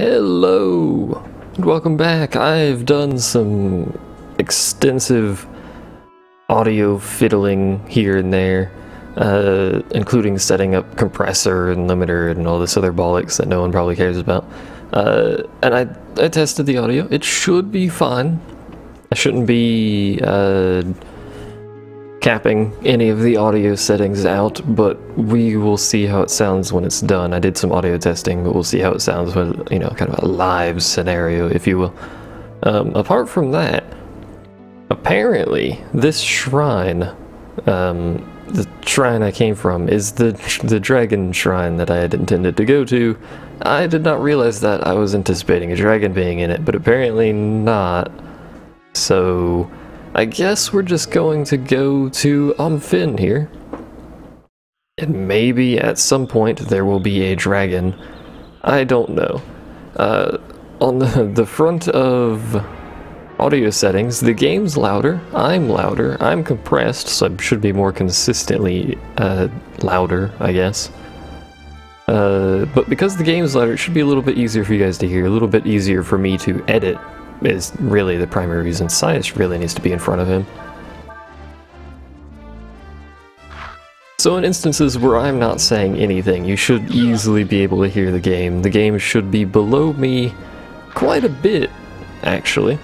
Hello, and welcome back. I've done some extensive audio fiddling here and there, including setting up compressor and limiter and all this other bollocks that no one probably cares about. And I tested the audio. It should be fine. I shouldn't be capping any of the audio settings out, but we will see how it sounds when it's done. I did some audio testing, but we'll see how it sounds when, you know, kind of a live scenario, if you will. Apart from that, apparently this shrine, the shrine I came from, is the dragon shrine that I had intended to go to. I did not realize that. I was anticipating a dragon being in it, but apparently not. So I guess we're just going to go to Finn here. And maybe at some point there will be a dragon. I don't know. On the front of audio settings, the game's louder, I'm compressed, so I should be more consistently louder, I guess. But because the game's louder, it should be a little bit easier for you guys to hear, a little bit easier for me to edit. Is really the primary reason. Sias really needs to be in front of him. So in instances where I'm not saying anything, you should easily be able to hear the game. The game should be below me quite a bit, actually.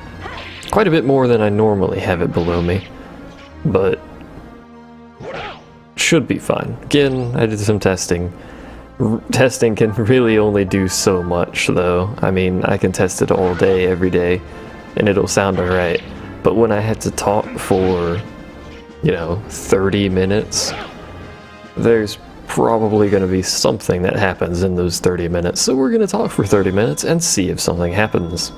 Quite a bit more than I normally have it below me. But should be fine. Again, I did some testing. Testing can really only do so much, though. I mean, I can test it all day, every day, and it'll sound alright. But when I had to talk for, you know, 30 minutes, there's probably going to be something that happens in those 30 minutes. So we're going to talk for 30 minutes and see if something happens.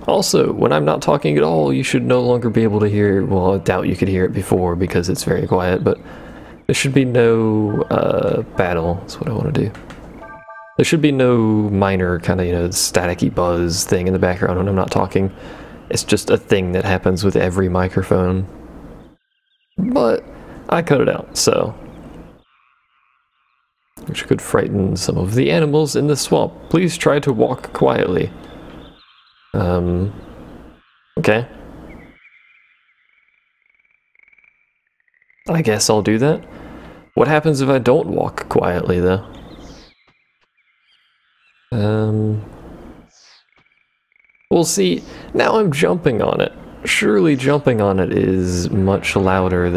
Also, when I'm not talking at all, you should no longer be able to hear, well, I doubt you could hear it before because it's very quiet, but there should be no battle, that's what I want to do. There should be no minor kind of, you know, staticky buzz thing in the background when I'm not talking. It's just a thing that happens with every microphone. But I cut it out, so. Which could frighten some of the animals in the swamp. Please try to walk quietly. Okay. I guess I'll do that. What happens if I don't walk quietly, though? We'll see. Now I'm jumping on it. Surely jumping on it is much louder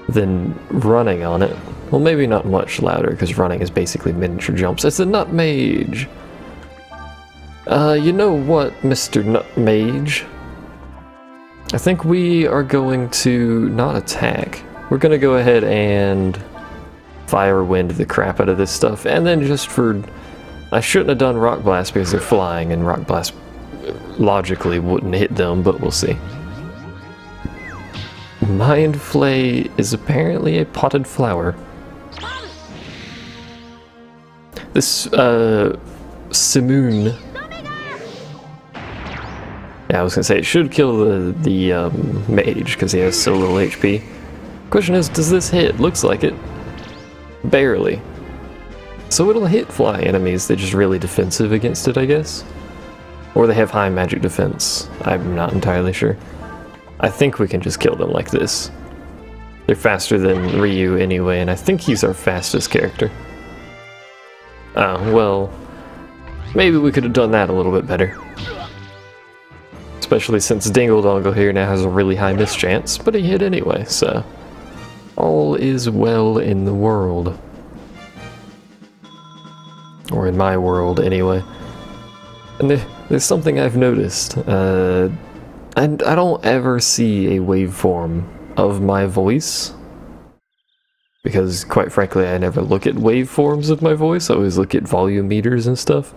than running on it. Well, maybe not much louder, because running is basically miniature jumps. It's a nutmage! You know what, Mr. Nutmage? I think we are going to not attack. We're gonna go ahead and fire wind the crap out of this stuff, and then just for... I shouldn't have done Rock Blast because they're flying, and Rock Blast logically wouldn't hit them, but we'll see. Mind Flay is apparently a potted flower. This, Simoon... Yeah, I was gonna say, it should kill the mage, because he has so little HP. Question is, does this hit? Looks like it. Barely. So it'll hit fly enemies, they're just really defensive against it, I guess? Or they have high magic defense. I'm not entirely sure. I think we can just kill them like this. They're faster than Ryu anyway, and I think he's our fastest character. Oh, well, maybe we could have done that a little bit better. Especially since Dingle Dongle here now has a really high miss chance, but he hit anyway, so all is well in the world. Or in my world, anyway. And there's something I've noticed. I don't ever see a waveform of my voice. Because, quite frankly, I never look at waveforms of my voice. I always look at volume meters and stuff.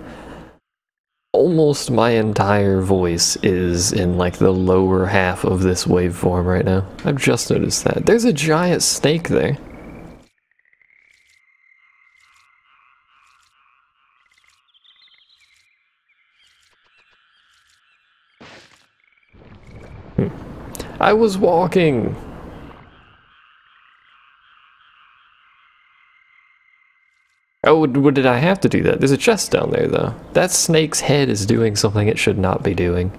Almost my entire voice is in like the lower half of this waveform right now. I've just noticed that. There's a giant snake there. I was walking. Oh, did I have to do that? There's a chest down there, though. That snake's head is doing something it should not be doing.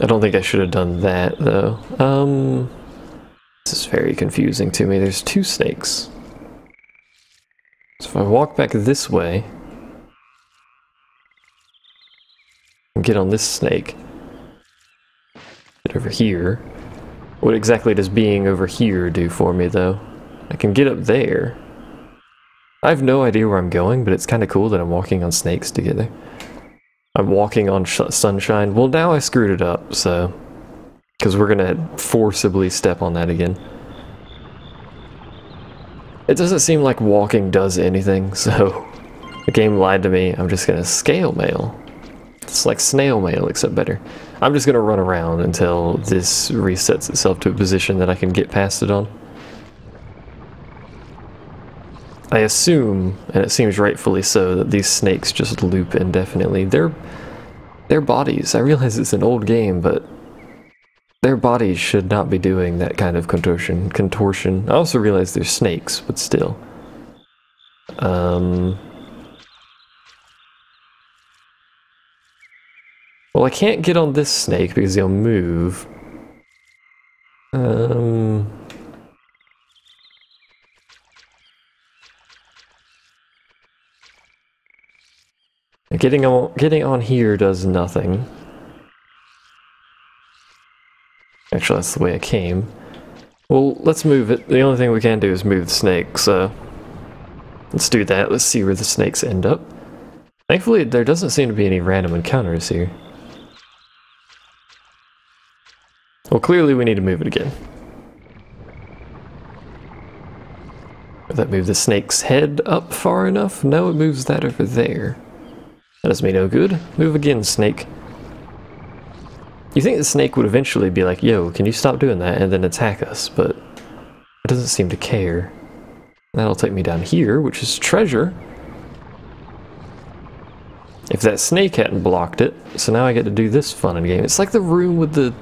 I don't think I should have done that, though. This is very confusing to me. There's two snakes. So if I walk back this way, and get on this snake, get over here. What exactly does being over here do for me, though? I can get up there. I have no idea where I'm going, but it's kind of cool that I'm walking on snakes to get there. I'm walking on sunshine. Well, now I screwed it up, so... because we're gonna forcibly step on that again. It doesn't seem like walking does anything, so... the game lied to me. I'm just gonna scale mail. It's like snail mail, except better. I'm just gonna run around until this resets itself to a position that I can get past it on. I assume, and it seems rightfully so, that these snakes just loop indefinitely. Their bodies, I realize it's an old game, but their bodies should not be doing that kind of contortion. I also realize they're snakes, but still. Well, I can't get on this snake because he'll move. Getting on here does nothing. Actually, that's the way I came. Well, let's move it. The only thing we can do is move the snake, so... let's do that. Let's see where the snakes end up. Thankfully, there doesn't seem to be any random encounters here. Well, clearly we need to move it again. Would that move the snake's head up far enough? No, it moves that over there. That does me no good. Move again, snake. You think the snake would eventually be like, yo, can you stop doing that, and then attack us, but it doesn't seem to care. That'll take me down here, which is treasure. If that snake hadn't blocked it, so now I get to do this fun game. It's like the room with the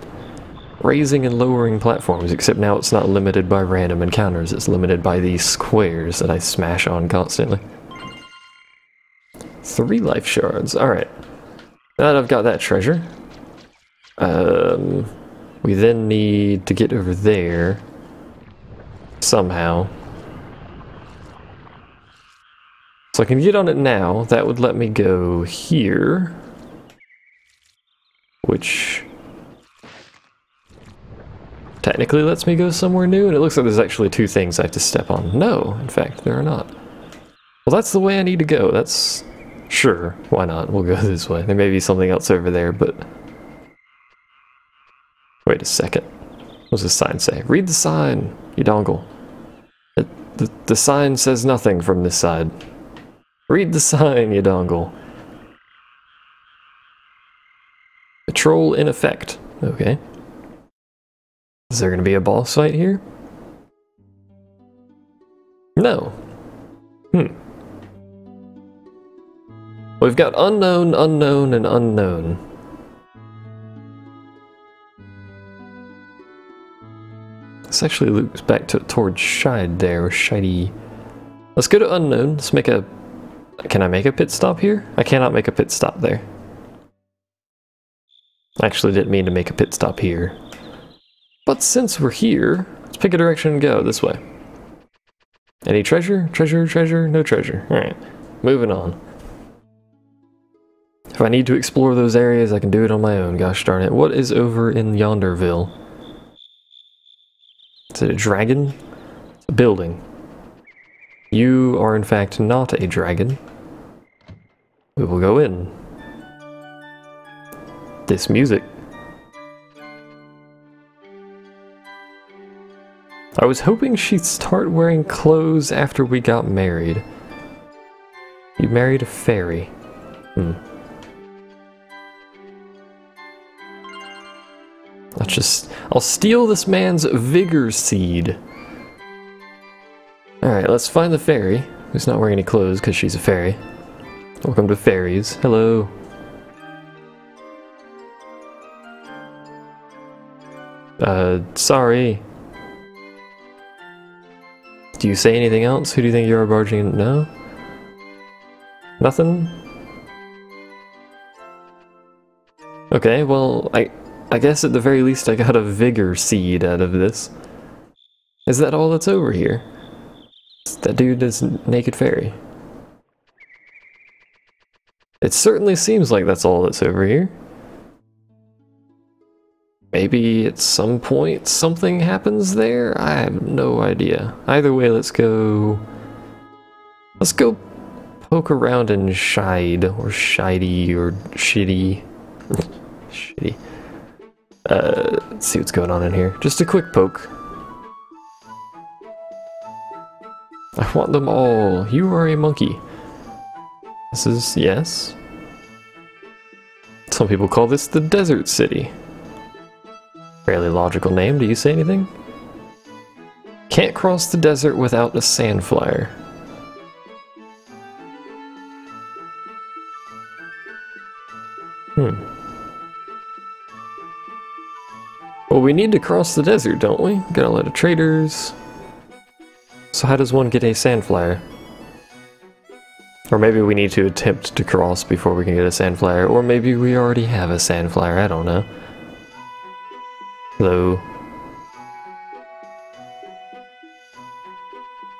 raising and lowering platforms, except now it's not limited by random encounters, it's limited by these squares that I smash on constantly. 3 life shards, alright. Now that I've got that treasure, we then need to get over there somehow. So I can get on it now. That would let me go here, which technically lets me go somewhere new, and it looks like there's actually 2 things I have to step on. No, in fact, there are not. Well, that's the way I need to go. That's... sure, why not? We'll go this way. There may be something else over there, but... wait a second. What does the sign say? Read the sign, you dongle. The sign says nothing from this side. Read the sign, you dongle. Patrol in effect. Okay. Is there going to be a boss fight here? No. We've got unknown, unknown, and unknown. This actually loops back towards Shide there, or Shidey. Let's go to unknown. Let's make a... can I make a pit stop here? I cannot make a pit stop there. I actually didn't mean to make a pit stop here. But since we're here, let's pick a direction and go this way. Any treasure? Treasure, treasure, no treasure. Alright, moving on. If I need to explore those areas, I can do it on my own, gosh darn it. What is over in Yonderville? Is it a dragon? It's a building. You are in fact not a dragon. We will go in. This music. I was hoping she'd start wearing clothes after we got married. You married a fairy. I'll steal this man's vigor seed. Alright, let's find the fairy, who's not wearing any clothes because she's a fairy. Welcome to fairies. Hello. Sorry. Do you say anything else? Who do you think you are barging in? No? Nothing? Okay, well, I guess at the very least I got a vigor seed out of this. Is that all that's over here? That dude is naked fairy. It certainly seems like that's all that's over here. Maybe at some point something happens there? I have no idea. Either way, let's go poke around in Shide, or Shidey, or Shitty. Shitty. Let's see what's going on in here. Just a quick poke. I want them all. You are a monkey. This is, yes. Some people call this the Desert City. Fairly logical name. Do you say anything? Can't cross the desert without a sand flyer. Well, we need to cross the desert, don't we? Got a lot of traders. So how does one get a sand flyer? Or maybe we need to attempt to cross before we can get a sand flyer. Or maybe we already have a sand flyer, I don't know. Hello.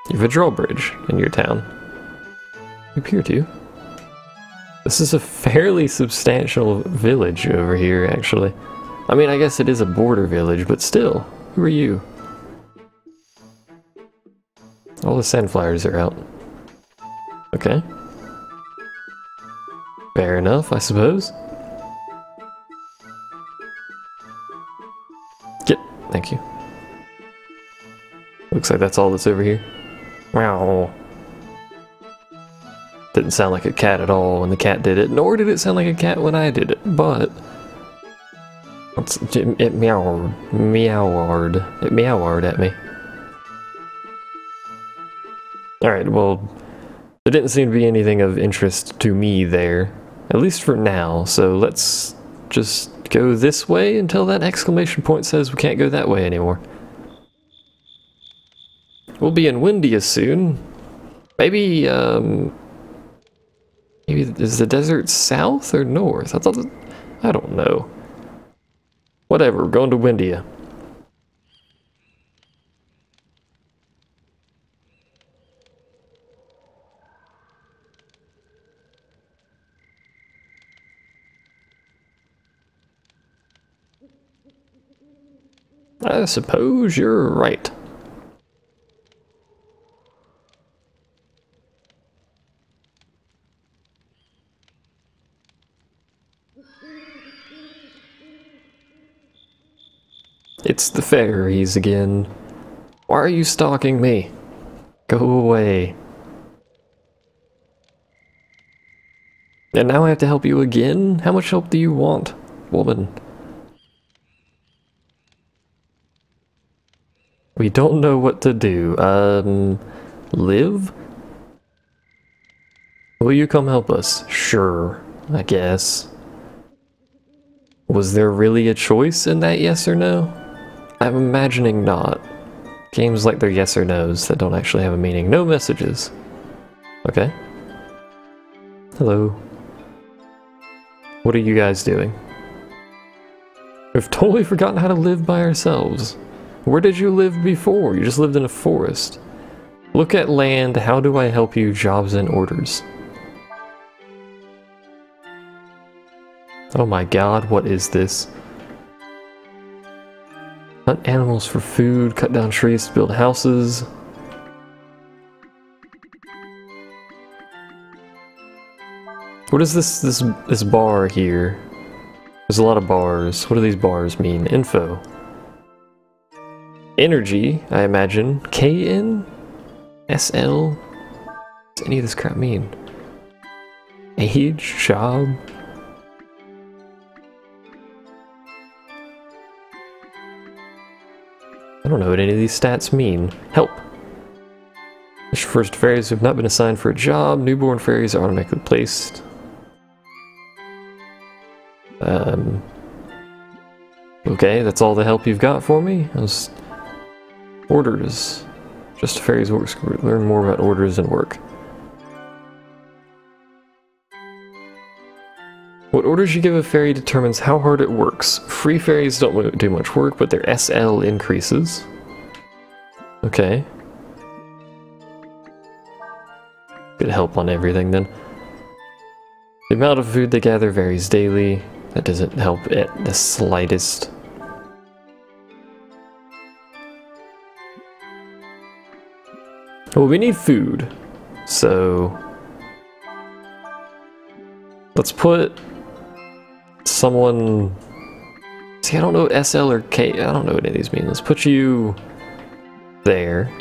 You have a drawbridge in your town. You appear to. This is a fairly substantial village over here, actually. I mean, I guess it is a border village, but still. Who are you? All the sand flyers are out. Okay. Fair enough, I suppose. Get. Thank you. Looks like that's all that's over here. Wow. Didn't sound like a cat at all when the cat did it, nor did it sound like a cat when I did it, but... it meowed. It meowed at me. Alright, well, there didn't seem to be anything of interest to me there, at least for now, so let's just go this way until that exclamation point says we can't go that way anymore. We'll be in Windia soon. Maybe, maybe is the desert south or north? I don't know. Whatever, we're going to Windia. I suppose you're right. It's the fairies again. Why are you stalking me? Go away. And now I have to help you again? How much help do you want, woman? We don't know what to do. Live? Will you come help us? Sure, I guess. Was there really a choice in that yes or no? I'm imagining not. Games like they're yes or no's that don't actually have a meaning. No messages. Okay. Hello. What are you guys doing? We've totally forgotten how to live by ourselves. Where did you live before? You just lived in a forest. Look at land. How do I help you? Jobs and orders. Oh my god, what is this? Hunt animals for food, cut down trees to build houses. What is this bar here? There's a lot of bars. What do these bars mean? Info. Energy, I imagine. KN? SL? What does any of this crap mean? Age? Job? I don't know what any of these stats mean. Help! First fairies who have not been assigned for a job. Newborn fairies are automatically placed. Okay, that's all the help you've got for me? Orders. Just fairies work. Learn more about orders and work. What orders you give a fairy determines how hard it works. Free fairies don't do much work, but their SL increases. Okay. Good help on everything then. The amount of food they gather varies daily. That doesn't help at the slightest. Well, we need food, so let's put someone. See, I don't know SL or K. I don't know what any of these mean. Let's put you there,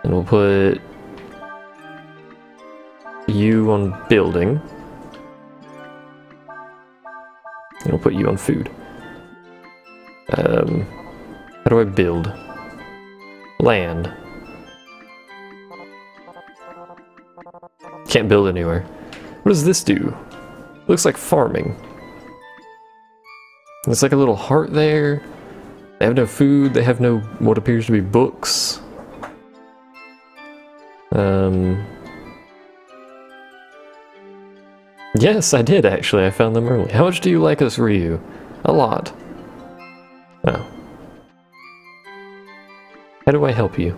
and we'll put you on building, and we'll put you on food. How do I build? Land. Can't build anywhere. What does this do? Looks like farming. There's like a little heart there. They have no food. They have no what appears to be books. Yes, I did actually. I found them early. How much do you like us, Ryu? A lot. Oh. How do I help you?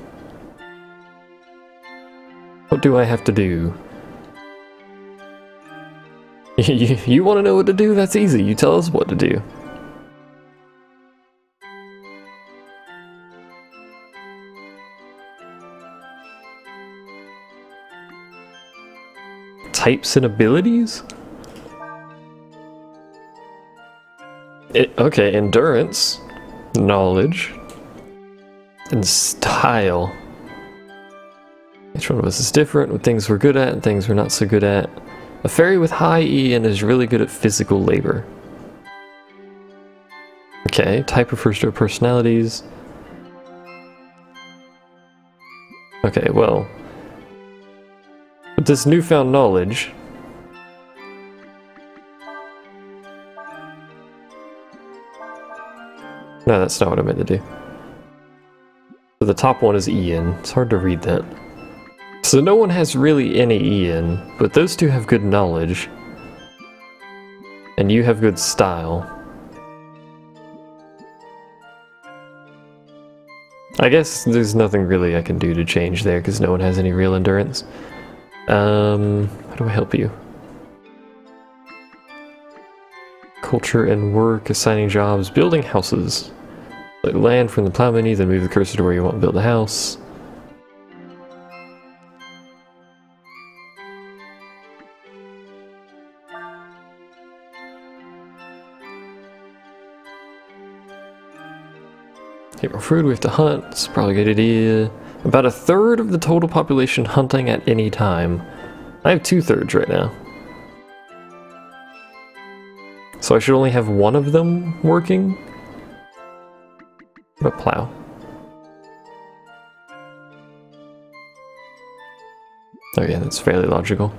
What do I have to do? You want to know what to do? That's easy. You tell us what to do. Types and abilities? Okay, endurance, knowledge, and style. Each one of us is different with things we're good at and things we're not so good at. A fairy with high EN is really good at physical labor. Okay, type refers to our personalities. Okay, well, with this newfound knowledge, no, that's not what I meant to do. So the top one is EN. It's hard to read that. So no one has really any EN, but those two have good knowledge. And you have good style. I guess there's nothing really I can do to change there because no one has any real endurance. How do I help you? Culture and work, assigning jobs, building houses. Like land from the plow menu, then move the cursor to where you want to build a house. Get more food, we have to hunt. It's probably a good idea. About a third of the total population hunting at any time. I have 2/3 right now. So I should only have one of them working? But plow. Oh yeah, that's fairly logical.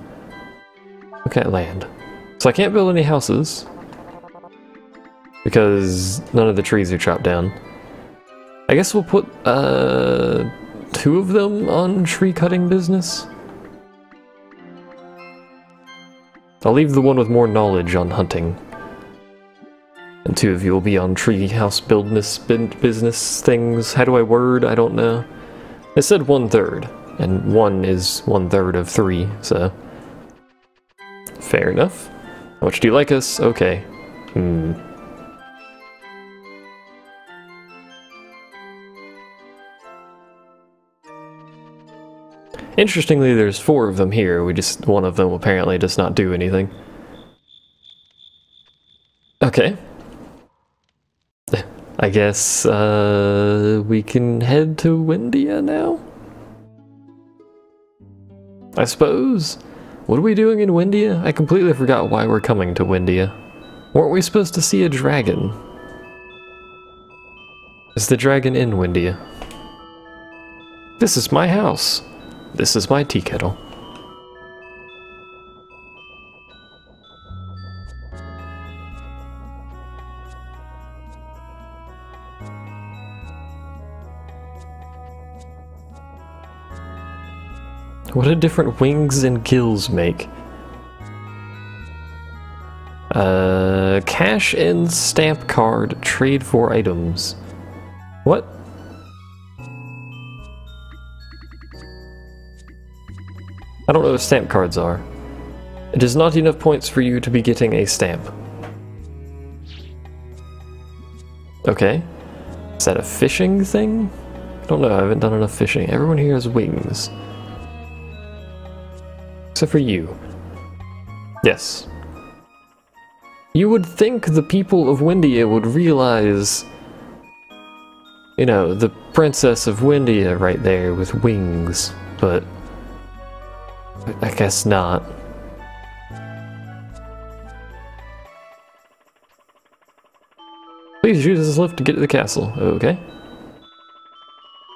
Okay, land. So I can't build any houses because none of the trees are chopped down. I guess we'll put 2 of them on tree cutting business. I'll leave the one with more knowledge on hunting. And 2 of you will be on tree house business things. How do I word? I don't know. It said 1/3, and 1 is 1/3 of 3, so fair enough. How much do you like us? Okay. Interestingly, there's 4 of them here. One of them apparently does not do anything. Okay. I guess, we can head to Windia now? I suppose? What are we doing in Windia? I completely forgot why we're coming to Windia. Weren't we supposed to see a dragon? Is the dragon in Windia? This is my house. This is my tea kettle. What do different wings and gills make? Cash in stamp card, trade for items. What? I don't know what stamp cards are. It is not enough points for you to be getting a stamp. Okay. Is that a fishing thing? I don't know, I haven't done enough fishing. Everyone here has wings. Except for you. Yes. You would think the people of Windia would realize, you know, the Princess of Windia right there with wings, but I guess not. Please use this lift to get to the castle. Okay.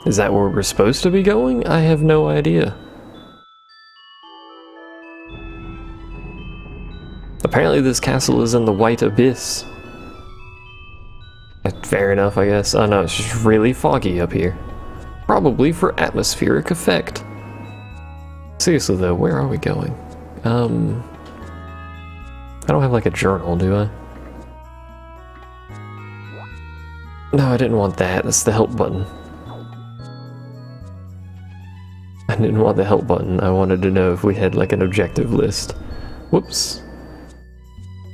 Is that where we're supposed to be going? I have no idea. Apparently this castle is in the White Abyss. Fair enough, I guess. Oh no, it's just really foggy up here. Probably for atmospheric effect. Seriously though, where are we going? I don't have like a journal, do I? No, I didn't want that. That's the help button. I didn't want the help button. I wanted to know if we had like an objective list. Whoops.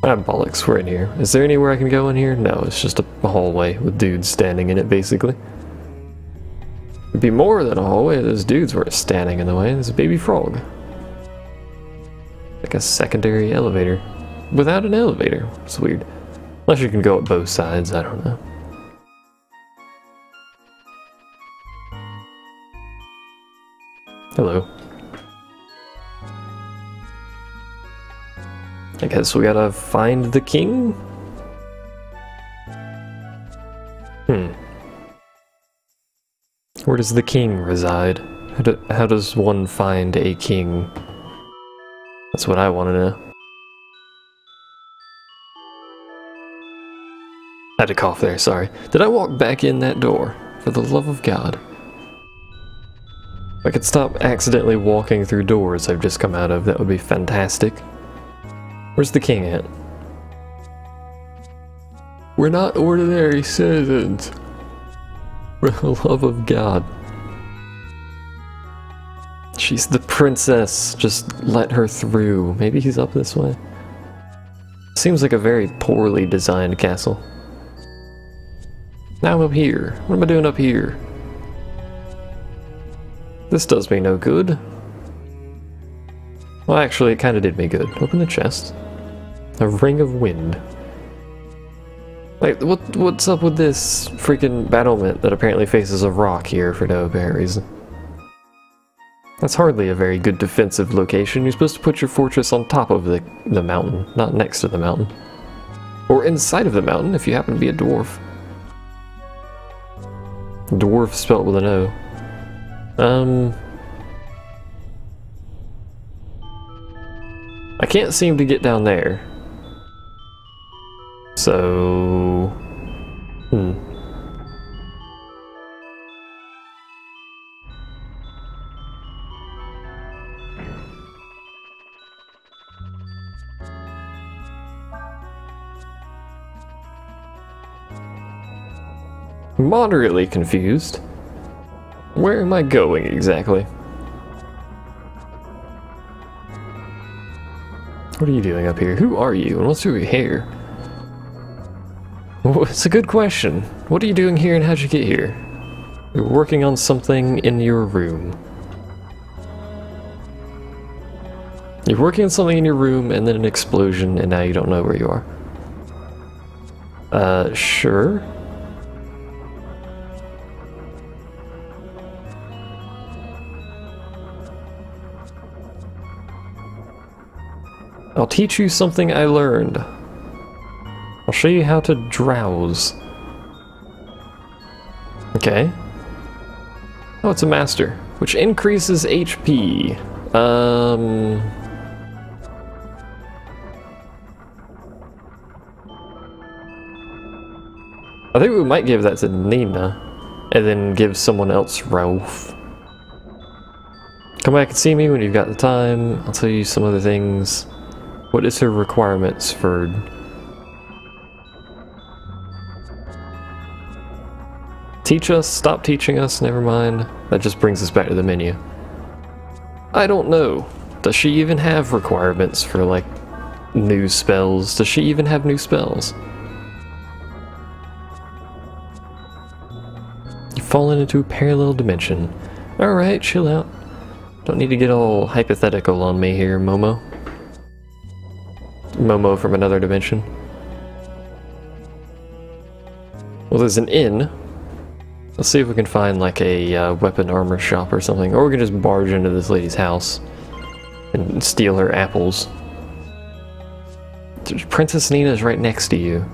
Ah, bollocks, we're in here. Is there anywhere I can go in here? No, it's just a hallway with dudes standing in it, basically. It'd be more than a hallway, those dudes were standing in the way. There's a baby frog. Like a secondary elevator. Without an elevator. It's weird. Unless you can go up both sides, I don't know. Hello. I guess we gotta find the king? Where does the king reside? How does one find a king? That's what I want to know. I had to cough there, sorry. Did I walk back in that door? For the love of God. If I could stop accidentally walking through doors I've just come out of, that would be fantastic. Where's the king at? We're not ordinary citizens. For the love of God. She's the princess. Just let her through. Maybe he's up this way. Seems like a very poorly designed castle. Now I'm up here. What am I doing up here? This does me no good. Well, actually, it kind of did me good. Open the chest. A ring of wind. Like, what's up with this freaking battlement that apparently faces a rock here for no apparent reason? That's hardly a very good defensive location. You're supposed to put your fortress on top of the mountain, not next to the mountain. Or inside of the mountain if you happen to be a dwarf. Dwarf spelt with an O. I can't seem to get down there. So... Moderately confused. Where am I going exactly? What are you doing up here? Who are you and what's your hair? Well, it's a good question. What are you doing here and how'd you get here? You're working on something in your room. You're working on something in your room and then an explosion and now you don't know where you are. Sure. I'll teach you something I learned. I'll show you how to drowse. Okay. Oh, it's a master, which increases HP. I think we might give that to Nina, and then give someone else Ralph. Come back and see me when you've got the time. I'll tell you some other things. What is her requirements for... Teach us? Stop teaching us? Never mind. That just brings us back to the menu. I don't know. Does she even have requirements for, like, new spells? Does she even have new spells? You've fallen into a parallel dimension. Alright, chill out. Don't need to get all hypothetical on me here, Momo. Momo from another dimension. Well, there's an inn. Let's see if we can find like a weapon armor shop or something. Or we can just barge into this lady's house and steal her apples. Princess Nina is right next to you.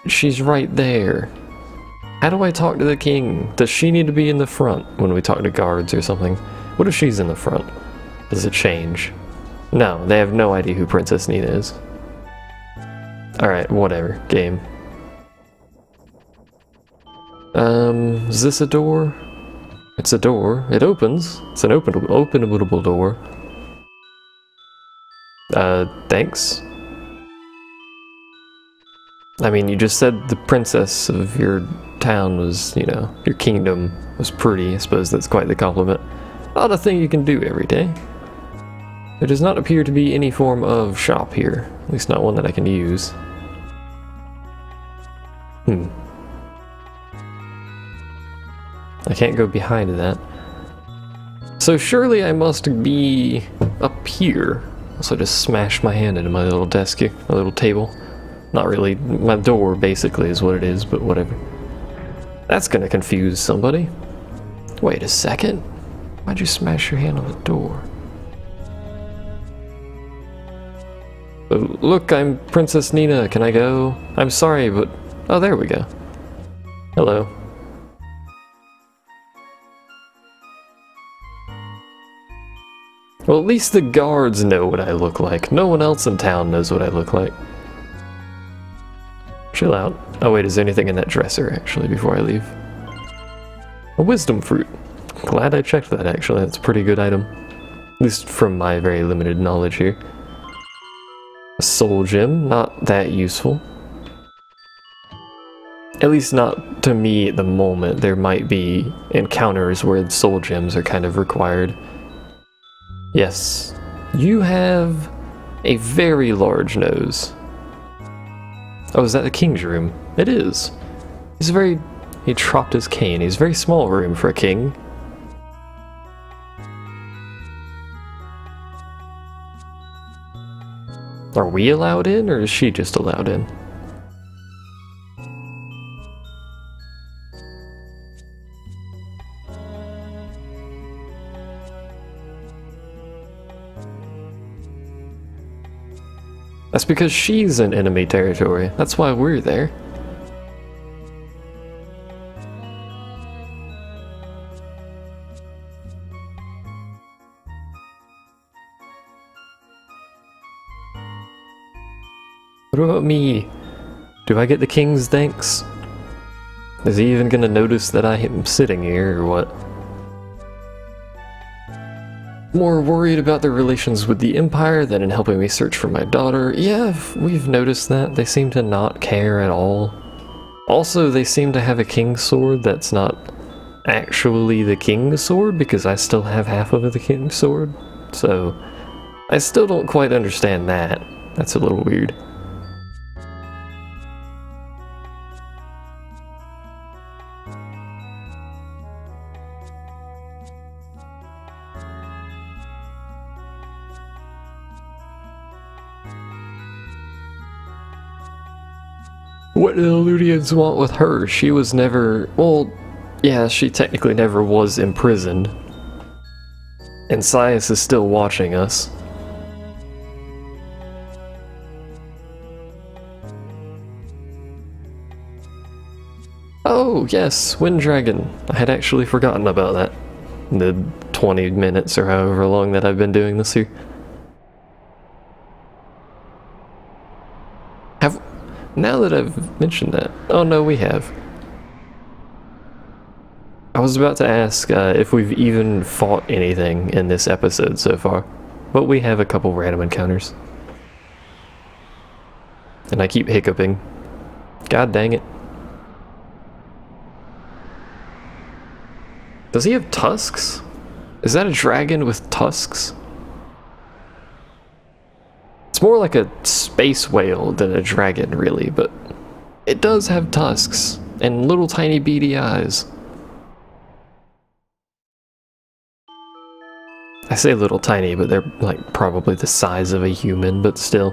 She's right there. How do I talk to the king? Does she need to be in the front when we talk to guards or something? What if she's in the front? Does it change? No, they have no idea who Princess Nina is. Alright, whatever. Game. Is this a door? It's a door. It opens. It's an openable door. Thanks. I mean, you just said the princess of your town was, you know, your kingdom was pretty. I suppose that's quite the compliment. Not a thing you can do every day. There does not appear to be any form of shop here. At least not one that I can use. I can't go behind that. So surely I must be up here. So I just smashed my hand into my little desk here, my little table. Not really, my door basically is what it is, but whatever. That's gonna confuse somebody. Wait a second. Why'd you smash your hand on the door? Look, I'm Princess Nina, can I go? I'm sorry, but... Oh, there we go. Hello. Well, at least the guards know what I look like. No one else in town knows what I look like. Chill out. Oh wait, is there anything in that dresser, actually, before I leave? A wisdom fruit. Glad I checked that, actually. That's a pretty good item. At least from my very limited knowledge here. A soul gem, not that useful. At least not to me at the moment. There might be encounters where soul gems are kind of required. Yes, you have a very large nose. Oh, is that the king's room? It is. He dropped his cane. He's a very small room for a king. Are we allowed in, or is she just allowed in? That's because she's in enemy territory. That's why we're there. What about me? Do I get the king's thanks? Is he even gonna notice that I am sitting here, or what? More worried about their relations with the Empire than in helping me search for my daughter. Yeah, we've noticed that. They seem to not care at all. Also, they seem to have a king's sword that's not actually the king's sword, because I still have half of the king's sword. So, I still don't quite understand that. That's a little weird. What do the Ludians want with her? She was never... Well, yeah, she technically never was imprisoned. And Sias is still watching us. Oh, yes, Wind Dragon. I had actually forgotten about that. In the 20 minutes or however long that I've been doing this here. Now that I've mentioned that... Oh no, we have. I was about to ask if we've even fought anything in this episode so far, but we have a couple random encounters. And I keep hiccuping. God dang it. Does he have tusks? Is that a dragon with tusks? It's more like a space whale than a dragon, really, but it does have tusks and little tiny beady eyes. I say little tiny, but they're like probably the size of a human, but still.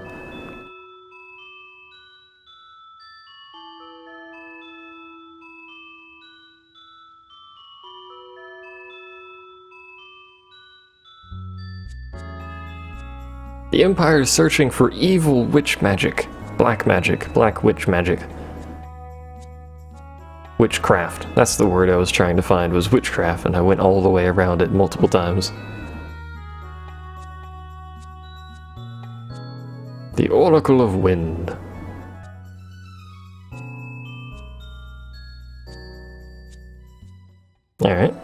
The Empire is searching for evil witch magic. Black witch magic. Witchcraft. That's the word I was trying to find, was witchcraft, and I went all the way around it multiple times. The Oracle of Wind. Alright.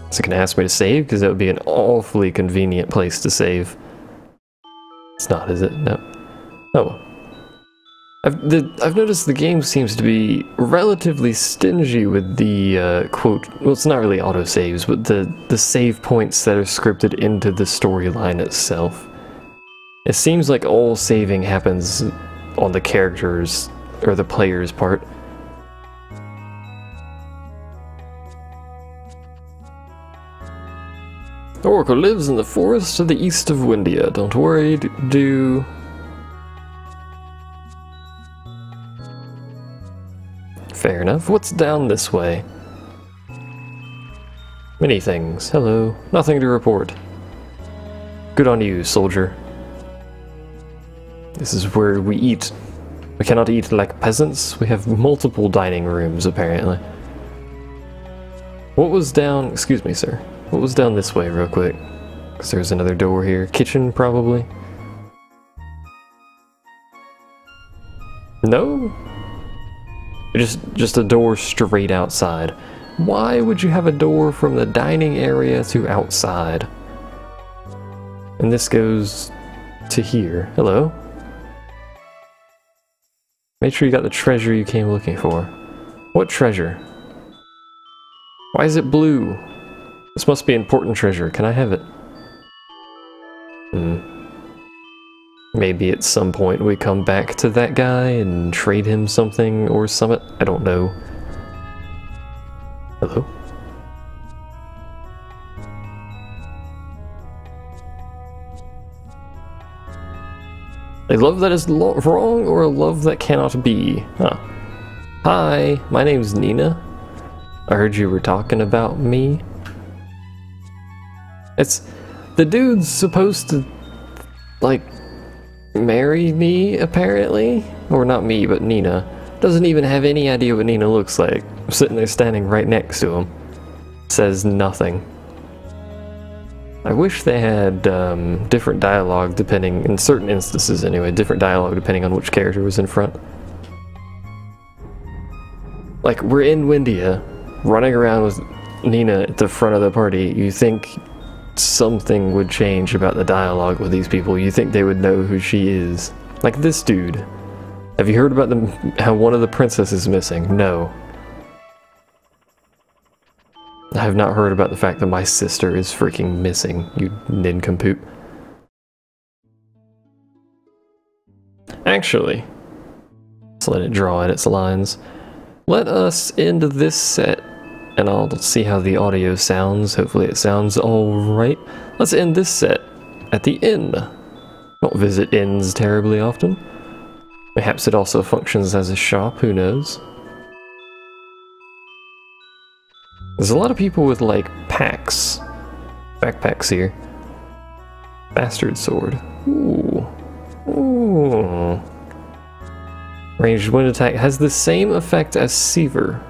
Is it gonna ask me to save? Because that would be an awfully convenient place to save. It's not, is it? No. Oh. I've noticed the game seems to be relatively stingy with the, quote, well, it's not really autosaves, but the save points that are scripted into the storyline itself. It seems like all saving happens on the characters, or the player's part. The Oracle lives in the forest to the east of Windia. Don't worry, do... Fair enough. What's down this way? Many things. Hello. Nothing to report. Good on you, soldier. This is where we eat. We cannot eat like peasants. We have multiple dining rooms, apparently. What was down... Excuse me, sir. What was down this way, real quick? Because there's another door here. Kitchen, probably? No? Just a door straight outside. Why would you have a door from the dining area to outside? And this goes to here. Hello? Make sure you got the treasure you came looking for. What treasure? Why is it blue? This must be important treasure. Can I have it? Maybe at some point we come back to that guy and trade him something or summit. I don't know. Hello? A love that is wrong or a love that cannot be? Huh. Hi, my name's Nina. I heard you were talking about me. It's... the dude's supposed to, like, marry me, apparently? Or not me, but Nina. Doesn't even have any idea what Nina looks like. I'm sitting there standing right next to him. Says nothing. I wish they had different dialogue depending, in certain instances anyway, different dialogue depending on which character was in front. Like, we're in Windia, running around with Nina at the front of the party. You think something would change about the dialogue with these people. You think they would know who she is. Like this dude. Have you heard about how one of the princesses is missing? No. I have not heard about the fact that my sister is freaking missing, you nincompoop. Actually, let's let it draw in its lines. Let us end this set, and I'll see how the audio sounds. Hopefully it sounds alright. Let's end this set at the inn. Don't visit inns terribly often. Perhaps it also functions as a shop, who knows? There's a lot of people with, like, packs. Backpacks here. Bastard sword. Ooh. Ooh. Ranged wind attack has the same effect as Seaver.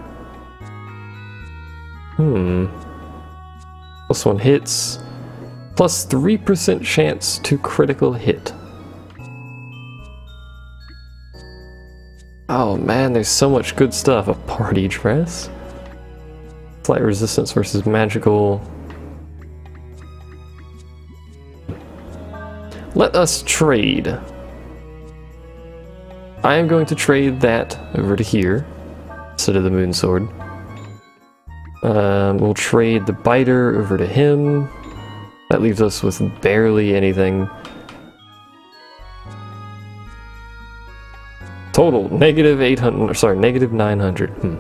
Plus 1 hits. Plus 3% chance to critical hit. Oh man, there's so much good stuff. A party dress. Slight resistance versus magical. Let us trade. I am going to trade that over to here instead of the moon sword. We'll trade the biter over to him. That leaves us with barely anything. Total negative 800. Sorry, negative 900.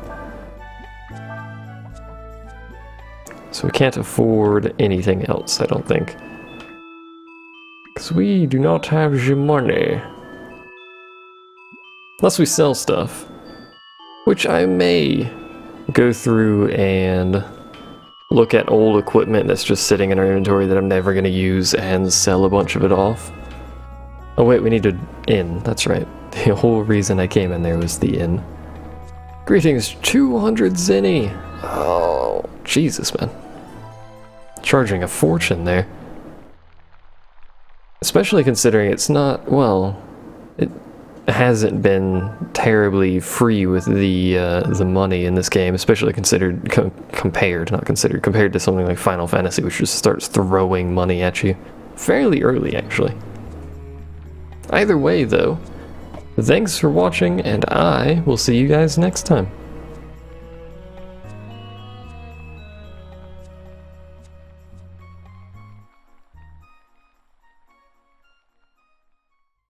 So we can't afford anything else, I don't think. Because we do not have the money. Unless we sell stuff. Which I may go through and look at old equipment that's just sitting in our inventory that I'm never going to use and sell a bunch of it off. Oh wait, we need an inn. That's right. The whole reason I came in there was the inn. Greetings, 200 zenny! Oh, Jesus, man. Charging a fortune there. Especially considering it's not, well, it hasn't been terribly free with the money in this game, especially compared to something like Final Fantasy, which just starts throwing money at you fairly early, actually. Either way, though, thanks for watching, and I will see you guys next time.